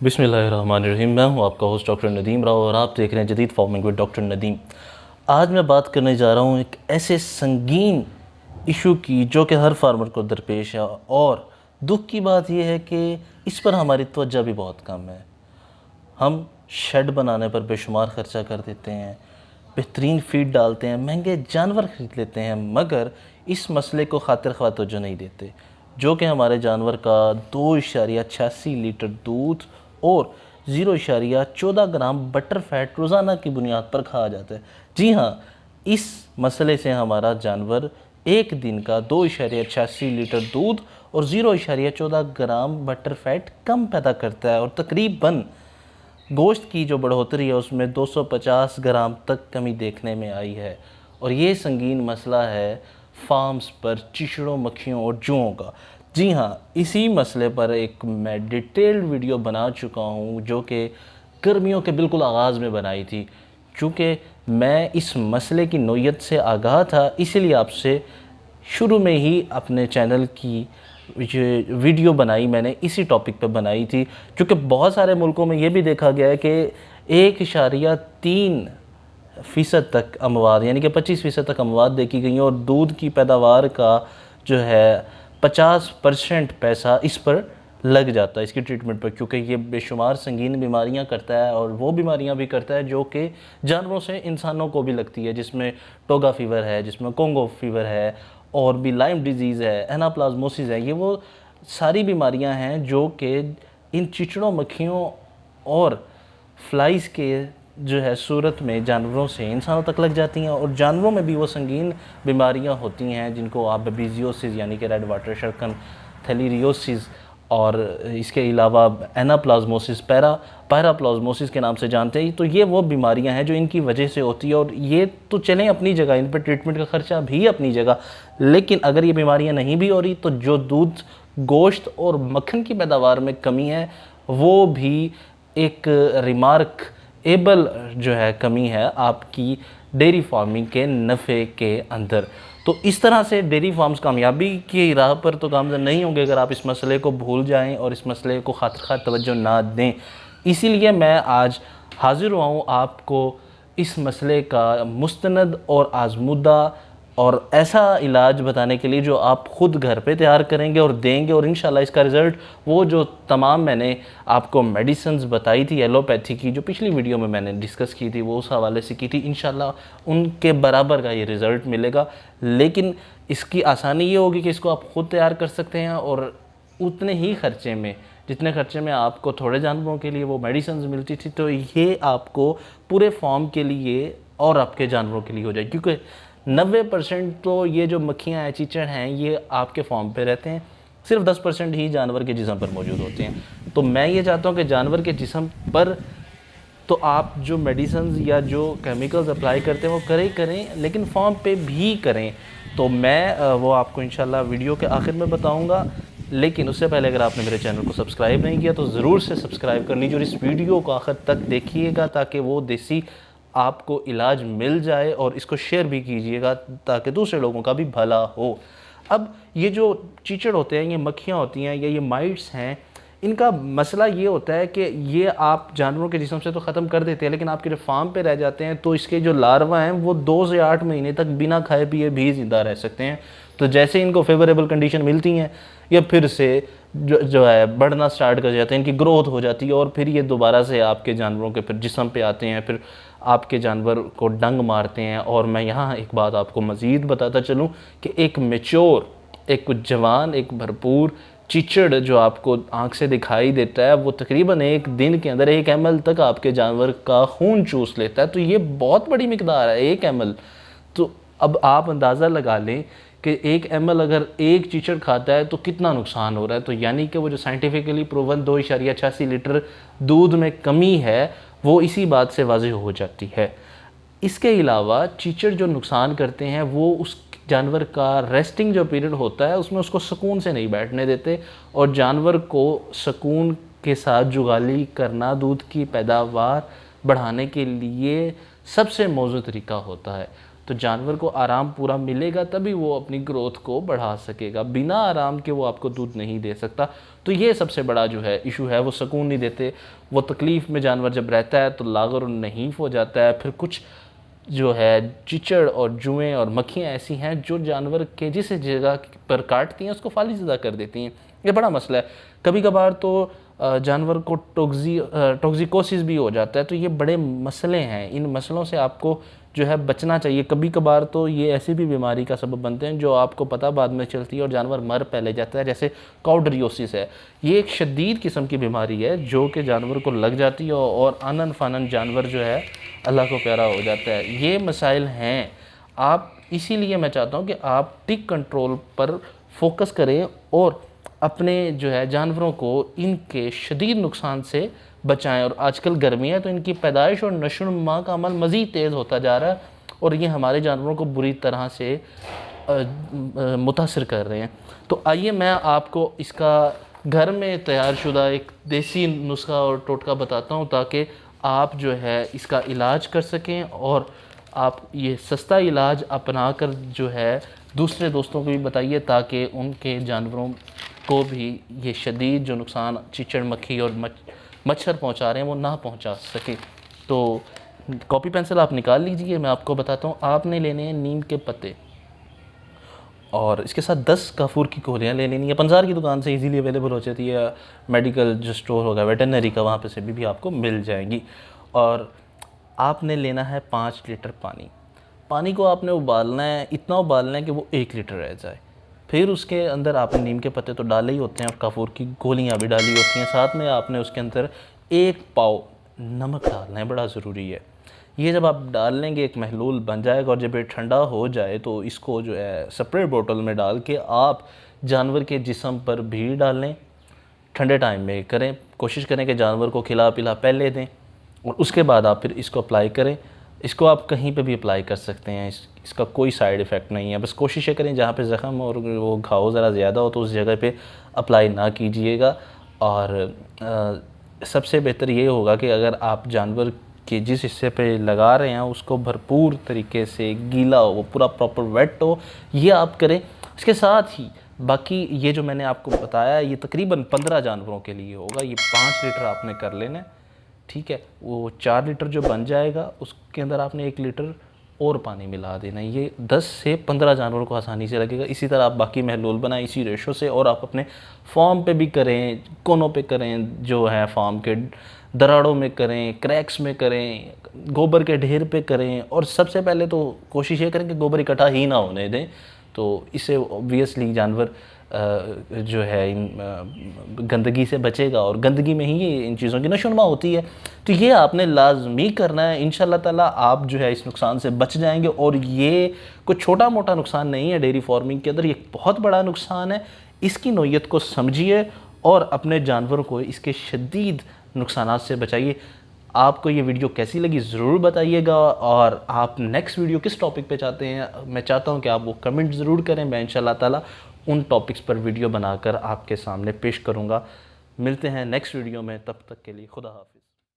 बिस्मिल्लाहिर्रहमानिर्रहीम। मैं हूं आपका होस्ट डॉक्टर नदीम राव और आप देख रहे हैं जदीद फार्मिंग विद डॉक्टर नदीम। आज मैं बात करने जा रहा हूं एक ऐसे संगीन इशू की जो कि हर फार्मर को दरपेश है, और दुख की बात यह है कि इस पर हमारी तवज्जो भी बहुत कम है। हम शेड बनाने पर बेशुमार ख़र्चा कर देते हैं, बेहतरीन फीड डालते हैं, महंगे जानवर ख़रीद लेते हैं, मगर इस मसले को खातिर ख्वाह तवज्जो नहीं देते जो कि हमारे जानवर का 2.86 लीटर दूध और 0.14 ग्राम बटर फैट रोज़ाना की बुनियाद पर खाया जाता है। जी हाँ, इस मसले से हमारा जानवर एक दिन का 2.86 लीटर दूध और 0.14 ग्राम बटर फैट कम पैदा करता है, और तकरीबन गोश्त की जो बढ़ोतरी है उसमें 250 ग्राम तक कमी देखने में आई है। और ये संगीन मसला है फार्म्स पर चीचड़ों, मक्खियों और जुओं का। जी हाँ, इसी मसले पर एक मैं डिटेल्ड वीडियो बना चुका हूँ जो कि गर्मियों के बिल्कुल आगाज़ में बनाई थी। चूँकि मैं इस मसले की नोयत से आगाह था, इसीलिए आपसे शुरू में ही अपने चैनल की जो वीडियो बनाई मैंने इसी टॉपिक पे बनाई थी। क्योंकि बहुत सारे मुल्कों में ये भी देखा गया है कि 1.3% तक अमवात यानी कि 25% तक अमवात देखी गई हैं, और दूध की पैदावार का जो है 50% पैसा इस पर लग जाता है, इसकी ट्रीटमेंट पर, क्योंकि ये बेशुमार संगीन बीमारियां करता है, और वो बीमारियां भी करता है जो कि जानवरों से इंसानों को भी लगती है, जिसमें टोगा फीवर है, जिसमें कोंगो फीवर है, और भी लाइम डिजीज़ है, एनाप्लाज्मोसिस है। ये वो सारी बीमारियां हैं जो कि इन चिचड़ों, मक्खियों और फ्लाइज़ के जो है सूरत में जानवरों से इंसानों तक लग जाती हैं, और जानवरों में भी वो संगीन बीमारियां होती हैं जिनको आप बेबीजियोसिस यानी कि रेड वाटर शर्कन, थैलीरियोसिस और इसके अलावा एनाप्लाज्मोसिस, पैराप्लाज्मोसिस के नाम से जानते हैं। तो ये वो बीमारियां हैं जो इनकी वजह से होती है, और ये तो चलें अपनी जगह, इन पर ट्रीटमेंट का ख़र्चा भी अपनी जगह, लेकिन अगर ये बीमारियां नहीं भी हो रही तो जो दूध, गोश्त और मक्खन की पैदावार में कमी है वो भी एक रिमार्केबल जो है कमी है आपकी डेयरी फार्मिंग के नफ़े के अंदर। तो इस तरह से डेयरी फार्म्स कामयाबी की राह पर तो गामज़न नहीं होंगे अगर आप इस मसले को भूल जाएं और इस मसले को खातिर खातिर तवज्जो ना दें। इसीलिए मैं आज हाज़िर हुआ हूँ आपको इस मसले का मुस्तनद और आज़मूदा और ऐसा इलाज बताने के लिए जो आप ख़ुद घर पे तैयार करेंगे और देंगे, और इंशाल्लाह इसका रिज़ल्ट वो जो तमाम मैंने आपको मेडिसिन्स बताई थी एलोपैथी की, जो पिछली वीडियो में मैंने डिस्कस की थी, वो उस हवाले से की थी, इंशाल्लाह उनके बराबर का ये रिज़ल्ट मिलेगा। लेकिन इसकी आसानी ये होगी कि इसको आप ख़ुद तैयार कर सकते हैं, और उतने ही ख़र्चे में जितने ख़र्चे में आपको थोड़े जानवरों के लिए वो मेडिसिन्स मिलती थी, तो ये आपको पूरे फॉर्म के लिए और आपके जानवरों के लिए हो जाए। क्योंकि 90% तो ये जो मक्खियाँ हैं, चीचड़ हैं, ये आपके फॉर्म पे रहते हैं, सिर्फ 10% ही जानवर के जिस्म पर मौजूद होते हैं। तो मैं ये चाहता हूँ कि जानवर के जिस्म पर तो आप जो मेडिसिन्स या जो केमिकल्स अप्लाई करते हैं वो करें, लेकिन फॉर्म पे भी करें। तो मैं वो आपको इंशाल्लाह वीडियो के आखिर में बताऊँगा। लेकिन उससे पहले अगर आपने मेरे चैनल को सब्सक्राइब नहीं किया तो ज़रूर से सब्सक्राइब कर लीजिए, और इस वीडियो को आखिर तक देखिएगा ताकि वो देसी आपको इलाज मिल जाए, और इसको शेयर भी कीजिएगा ताकि दूसरे लोगों का भी भला हो। अब ये जो चीचड़ होते हैं, ये मक्खियाँ होती हैं या ये माइट्स हैं, इनका मसला ये होता है कि ये आप जानवरों के जिस्म से तो ख़त्म कर देते हैं, लेकिन आपके जो फार्म पे रह जाते हैं तो इसके जो लार्वा हैं वो 2 से 8 महीने तक बिना खाए पिए भी ज़िंदा रह सकते हैं। तो जैसे इनको फेवरेबल कंडीशन मिलती हैं, या फिर से जो है बढ़ना स्टार्ट कर जाते हैं, इनकी ग्रोथ हो जाती है, और फिर ये दोबारा से आपके जानवरों के फिर जिस्म पे आते हैं, फिर आपके जानवर को डंग मारते हैं। और मैं यहाँ एक बात आपको मज़ीद बताता चलूँ कि एक मैच्योर, एक कुछ जवान, एक भरपूर चिचड़ जो आपको आँख से दिखाई देता है वो तकरीबन एक दिन के अंदर 1 ml तक आपके जानवर का खून चूस लेता है। तो ये बहुत बड़ी मिकदार है, 1 ml। तो अब आप अंदाज़ा लगा लें कि 1 ml अगर एक चिचड़ खाता है तो कितना नुकसान हो रहा है। तो यानी कि वो जो साइंटिफिकली प्रूवन 2.86 लीटर दूध में कमी है वो इसी बात से वाज़ेह हो जाती है। इसके अलावा चिचड़ जो नुकसान करते हैं वो उस जानवर का रेस्टिंग जो पीरियड होता है उसमें उसको सुकून से नहीं बैठने देते, और जानवर को सुकून के साथ जुगाली करना दूध की पैदावार बढ़ाने के लिए सबसे मौजूद तरीका होता है। तो जानवर को आराम पूरा मिलेगा तभी वो अपनी ग्रोथ को बढ़ा सकेगा, बिना आराम के वो आपको दूध नहीं दे सकता। तो ये सबसे बड़ा जो है इशू है, वो सुकून नहीं देते। वो तकलीफ़ में जानवर जब रहता है तो लागो और नहीफ हो जाता है। फिर कुछ जो है चिचड़ और जुएँ और मक्खियाँ ऐसी हैं जो जानवर के जिस जगह पर काटती हैं उसको फालिज़दा कर देती हैं। ये बड़ा मसला है। कभी कभार तो जानवर को टॉक्सिकोसिस भी हो जाता है। तो ये बड़े मसले हैं, इन मसलों से आपको जो है बचना चाहिए। कभी कभार तो ये ऐसी भी बीमारी का सबब बनते हैं जो आपको पता बाद में चलती है और जानवर मर पहले जाता है, जैसे काउड्रियोसिस है। ये एक शदीद किस्म की बीमारी है जो कि जानवर को लग जाती है और आनन फानन जानवर जो है अल्लाह को प्यारा हो जाता है। ये मसाइल हैं। आप इसीलिए मैं चाहता हूँ कि आप टिक कंट्रोल पर फोकस करें और अपने जो है जानवरों को इनके शदीद नुकसान से बचाएं। और आजकल गर्मी है तो इनकी पैदाइश और नशोनुमा का अमल मज़ीद तेज़ होता जा रहा है और ये हमारे जानवरों को बुरी तरह से मुतासिर कर रहे हैं। तो आइए मैं आपको इसका घर में तैयार शुदा एक देसी नुस्खा और टोटका बताता हूँ ताकि आप जो है इसका इलाज कर सकें और आप ये सस्ता इलाज अपना कर जो है दूसरे दोस्तों को भी बताइए ताकि उनके जानवरों को भी ये शदीद जो नुकसान चिचड़ मक्खी और मच्छर पहुंचा रहे हैं वो ना पहुंचा सके। तो कॉपी पेंसिल आप निकाल लीजिए, मैं आपको बताता हूँ। आपने लेने हैं नीम के पत्ते और इसके साथ 10 काफूर की गोलियाँ ले लेनी है। पंजार की दुकान से इजीली अवेलेबल हो जाती है, मेडिकल जो स्टोर होगा वेटरनरी का वहाँ पे से भी आपको मिल जाएगी। और आपने लेना है 5 लीटर पानी। पानी को आपने उबालना है, इतना उबालना है कि वो 1 लीटर रह जाए। फिर उसके अंदर आपने नीम के पत्ते तो डाले ही होते हैं और काफूर की गोलियां भी डाली होती हैं। साथ में आपने उसके अंदर 1 पाव नमक डालना है, बड़ा ज़रूरी है। ये जब आप डाल लेंगे एक महलूल बन जाएगा और जब ये ठंडा हो जाए तो इसको जो है स्प्रे बोतल में डाल के आप जानवर के जिस्म पर भी डालें। ठंडे टाइम में करें, कोशिश करें कि जानवर को खिला पिला पहले दें और उसके बाद आप फिर इसको अप्लाई करें। इसको आप कहीं पे भी अप्लाई कर सकते हैं, इसका कोई साइड इफ़ेक्ट नहीं है। बस कोशिश करें जहाँ पे ज़ख़म और वो घाव ज़रा ज़्यादा हो तो उस जगह पे अप्लाई ना कीजिएगा। और सबसे बेहतर ये होगा कि अगर आप जानवर के जिस हिस्से पे लगा रहे हैं उसको भरपूर तरीके से गीला हो, वो पूरा प्रॉपर वेट हो, ये आप करें। इसके साथ ही बाकी ये जो मैंने आपको बताया ये तकरीबन 15 जानवरों के लिए होगा। ये 5 लीटर आपने कर लेना है, ठीक है। वो 4 लीटर जो बन जाएगा उसके अंदर आपने 1 लीटर और पानी मिला देना है। ये 10 से 15 जानवरों को आसानी से लगेगा। इसी तरह आप बाकी महलूल बनाएं इसी रेशो से और आप अपने फार्म पे भी करें, कोनों पे करें, जो है फार्म के दराड़ों में करें, क्रैक्स में करें, गोबर के ढेर पे करें। और सबसे पहले तो कोशिश ये करें कि गोबर इकट्ठा ही ना होने दें, तो इससे ऑब्वियसली जानवर जो है गंदगी से बचेगा और गंदगी में ही इन चीज़ों की नशोनुमा होती है। तो ये आपने लाजमी करना है। इंशाल्लाह ताला आप जो है इस नुकसान से बच जाएंगे। और ये कोई छोटा मोटा नुकसान नहीं है डेयरी फार्मिंग के अंदर, ये बहुत बड़ा नुकसान है। इसकी नौयत को समझिए और अपने जानवरों को इसके शदीद नुकसानात से बचाइए। आपको ये वीडियो कैसी लगी ज़रूर बताइएगा और आप नेक्स्ट वीडियो किस टॉपिक पे चाहते हैं, मैं चाहता हूँ कि आप वो कमेंट ज़रूर करें। मैं इंशाल्लाह ताला उन टॉपिक्स पर वीडियो बनाकर आपके सामने पेश करूँगा। मिलते हैं नेक्स्ट वीडियो में, तब तक के लिए खुदा हाफ़िज़।